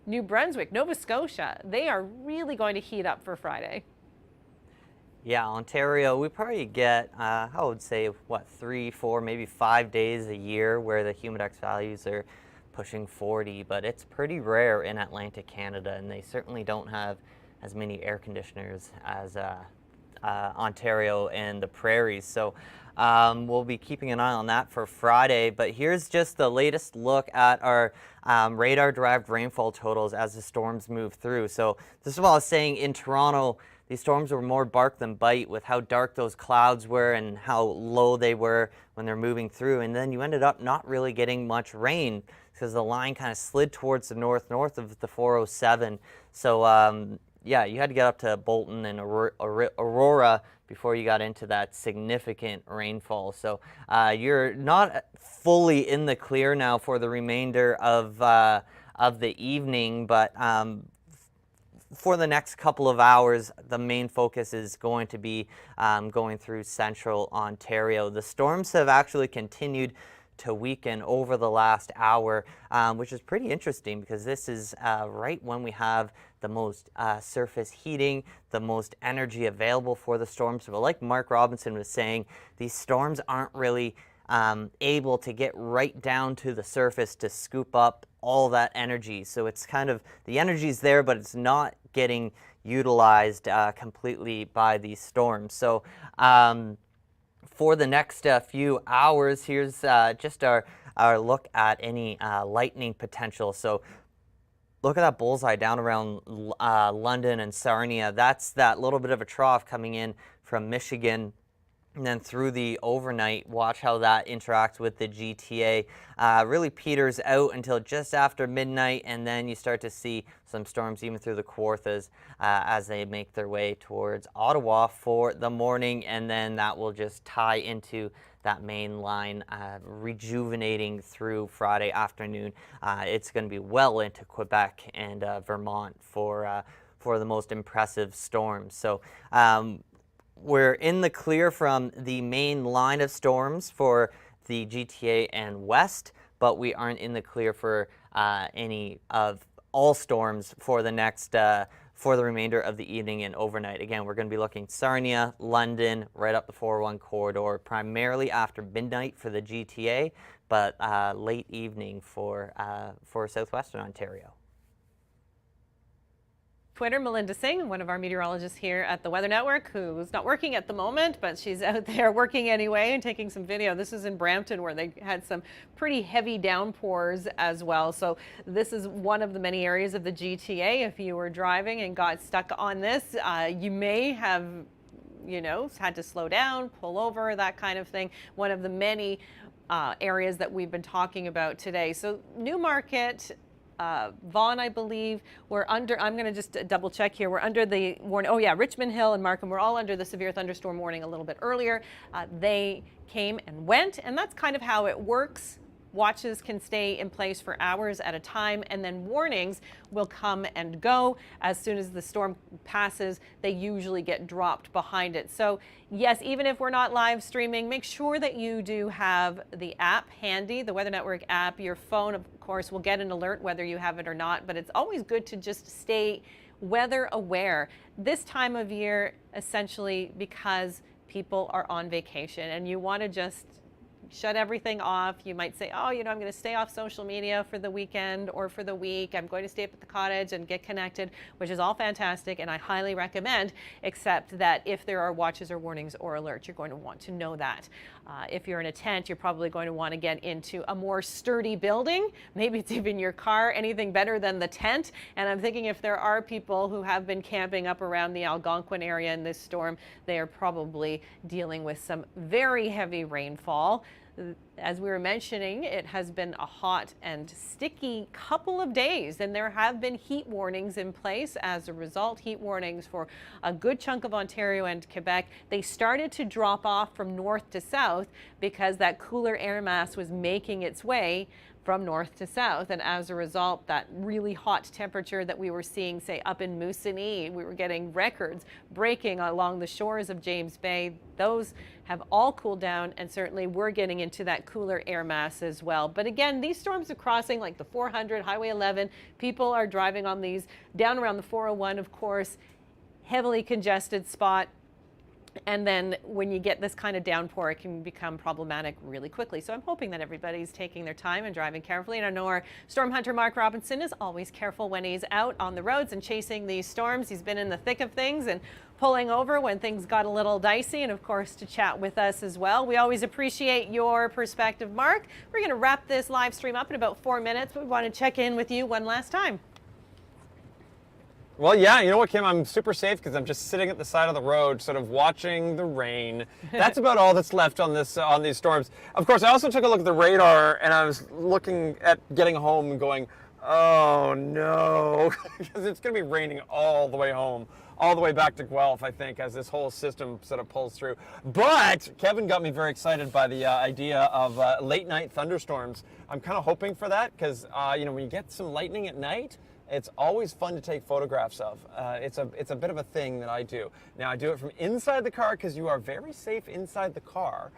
New Brunswick, Nova Scotia, they are really going to heat up for Friday. Yeah, Ontario, we probably get, I would say, 3, 4, maybe 5 days a year where the humidex values are pushing 40, but it's pretty rare in Atlantic Canada, and they certainly don't have as many air conditioners as Ontario and the prairies. So we'll be keeping an eye on that for Friday, but here's just the latest look at our radar-derived rainfall totals as the storms move through. So this is what I was saying in Toronto. These storms were more bark than bite with how dark those clouds were and how low they were when they're moving through. And then you ended up not really getting much rain because the line kind of slid towards the north of the 407. So yeah, you had to get up to Bolton and Aurora before you got into that significant rainfall. So you're not fully in the clear now for the remainder of the evening, but for the next couple of hours, the main focus is going to be going through central Ontario. The storms have actually continued to weaken over the last hour, which is pretty interesting because this is right when we have the most surface heating, the most energy available for the storms. But like Mark Robinson was saying, these storms aren't really able to get right down to the surface to scoop up all that energy. So it's kind of, the energy's there, but it's not getting utilized completely by these storms. So for the next few hours, here's just our look at any lightning potential. So look at that bullseye down around London and Sarnia. That's that little bit of a trough coming in from Michigan And then through the overnight, watch how that interacts with the GTA. Really peters out until just after midnight, and then you start to see some storms even through the Kawarthas as they make their way towards Ottawa for the morning, and then that will just tie into that main line, rejuvenating through Friday afternoon. It's going to be well into Quebec and Vermont for the most impressive storms. So we're in the clear from the main line of storms for the GTA and West, but we aren't in the clear for any of all storms for the next for the remainder of the evening and overnight. Again, we're going to be looking Sarnia, London, right up the 401 corridor, primarily after midnight for the GTA, but late evening for southwestern Ontario. Twitter, Melinda Singh, one of our meteorologists here at the Weather Network, who's not working at the moment, but she's out there working anyway and taking some video. This is in Brampton, where they had some pretty heavy downpours as well. So this is one of the many areas of the GTA. If you were driving and got stuck on this, you may have, had to slow down, pull over, that kind of thing. One of the many areas that we've been talking about today. So Newmarket, Vaughan, I believe, we're under, I'm going to just double check here, we're under the warning. Oh yeah, Richmond Hill and Markham were all under the severe thunderstorm warning a little bit earlier. They came and went, and that's kind of how it works. Watches can stay in place for hours at a time, and then warnings will come and go. As soon as the storm passes, they usually get dropped behind it. So yes, even if we're not live streaming, make sure that you do have the app handy, the Weather Network app. Your phone, of course, will get an alert whether you have it or not, but it's always good to just stay weather aware this time of year, essentially because people are on vacation and you want to just shut everything off. You might say, oh, I'm going to stay off social media for the weekend or for the week. I'm going to stay up at the cottage and get connected, which is all fantastic, and I highly recommend, except that if there are watches or warnings or alerts, you're going to want to know that. If you're in a tent, you're probably going to want to get into a more sturdy building. Maybe it's even your car, anything better than the tent. And I'm thinking if there are people who have been camping up around the Algonquin area in this storm, they are probably dealing with some very heavy rainfall. As we were mentioning, it has been a hot and sticky couple of days, and there have been heat warnings in place as a result. Heat warnings for a good chunk of Ontario and Quebec. They started to drop off from north to south because that cooler air mass was making its way from north to south, and as a result, that really hot temperature that we were seeing, say, up in Moosonee, we were getting records breaking along the shores of James Bay. Those have all cooled down, and certainly we're getting into that cooler air mass as well. But again, these storms are crossing like the 400, Highway 11. People are driving on these down around the 401, of course, heavily congested spot. And then when you get this kind of downpour, it can become problematic really quickly. So I'm hoping that everybody's taking their time and driving carefully. And I know our storm hunter, Mark Robinson, is always careful when he's out on the roads and chasing these storms. He's been in the thick of things and pulling over when things got a little dicey, and of course to chat with us as well. We always appreciate your perspective, Mark. We're going to wrap this live stream up in about 4 minutes, but we want to check in with you one last time. Well, yeah, you know what, Kim? I'm super safe because I'm just sitting at the side of the road, sort of watching the rain. That's about all that's left on this on these storms. Of course, I also took a look at the radar, and I was looking at getting home and going, oh no, because it's going to be raining all the way home, all the way back to Guelph, I think, as this whole system sort of pulls through. But Kevin got me very excited by the idea of late night thunderstorms. I'm kind of hoping for that because, when you get some lightning at night, it's always fun to take photographs of. It's a bit of a thing that I do. Now, I do it from inside the car because you are very safe inside the car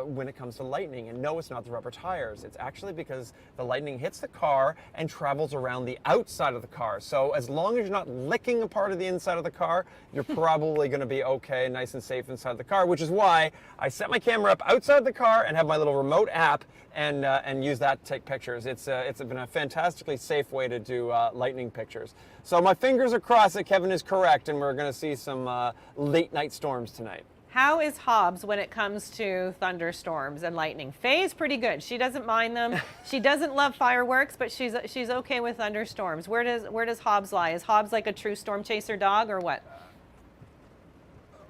when it comes to lightning. And no, it's not the rubber tires. It's actually because the lightning hits the car and travels around the outside of the car. So as long as you're not licking a part of the inside of the car, you're probably going to be okay, nice and safe inside the car, which is why I set my camera up outside the car and have my little remote app and use that to take pictures. It's been a fantastically safe way to do lightning pictures. So my fingers are crossed that Kevin is correct and we're going to see some late night storms tonight. How is Hobbs when it comes to thunderstorms and lightning? Faye's pretty good. She doesn't mind them. She doesn't love fireworks, but she's okay with thunderstorms. Where does Hobbs lie? Is Hobbs like a true storm chaser dog or what?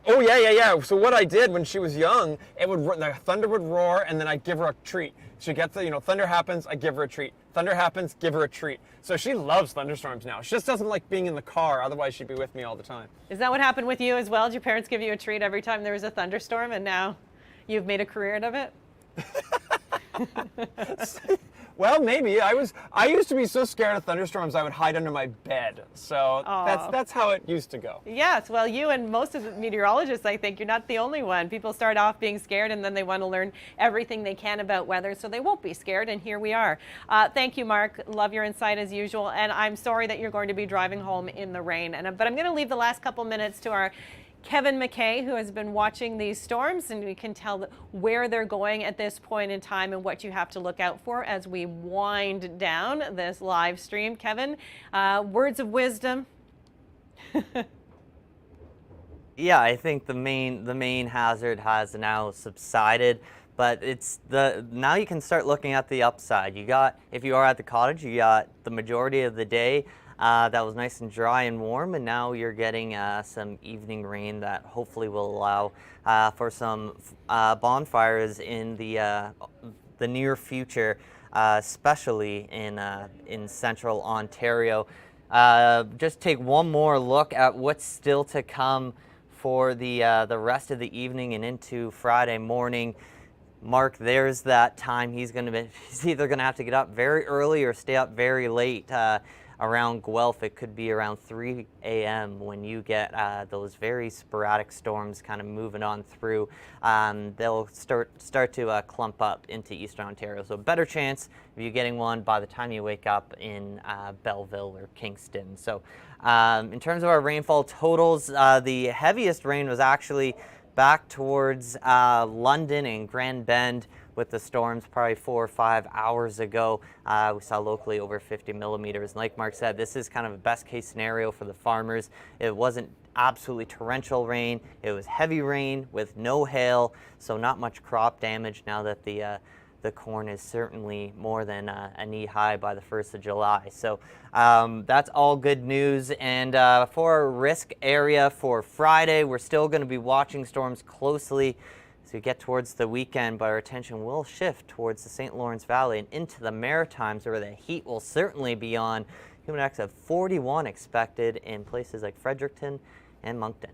Oh yeah. So what I did when she was young, the thunder would roar, and then I'd give her a treat. She gets thunder happens, I give her a treat. Thunder happens, give her a treat. So she loves thunderstorms now. She just doesn't like being in the car. Otherwise, she'd be with me all the time. Is that what happened with you as well? Did your parents give you a treat every time there was a thunderstorm, and now you've made a career out of it? Well, maybe. I used to be so scared of thunderstorms I would hide under my bed. So that's how it used to go. Yes, well, you and most of the meteorologists, I think, you're not the only one. People start off being scared and then they want to learn everything they can about weather so they won't be scared, and here we are. Thank you, Mark. Love your insight as usual, and I'm sorry that you're going to be driving home in the rain. But I'm going to leave the last couple minutes to our Kevin McKay, who has been watching these storms, and we can tell where they're going at this point in time and what you have to look out for as we wind down this live stream. Kevin, words of wisdom. Yeah, I think the main hazard has now subsided, but now you can start looking at the upside. If you are at the cottage, you got the majority of the day that was nice and dry and warm, and now you're getting some evening rain that hopefully will allow for some bonfires in the near future, especially in central Ontario. Just take one more look at what's still to come for the rest of the evening and into Friday morning. Mark, there's that time he's either going to have to get up very early or stay up very late. Around Guelph, it could be around 3 a.m. when you get those very sporadic storms kind of moving on through. They'll start to clump up into eastern Ontario. So better chance of you getting one by the time you wake up in Belleville or Kingston. So in terms of our rainfall totals, the heaviest rain was actually back towards London and Grand Bend with the storms probably 4 or 5 hours ago. We saw locally over 50 millimeters. And like Mark said, this is kind of a best case scenario for the farmers. It wasn't absolutely torrential rain. It was heavy rain with no hail, so not much crop damage now that the corn is certainly more than a knee high by the 1st of July. So that's all good news. And for our risk area for Friday, we're still going to be watching storms closely as we get towards the weekend, but our attention will shift towards the St. Lawrence Valley and into the Maritimes, where the heat will certainly be on. Human index of 41 expected in places like Fredericton and Moncton.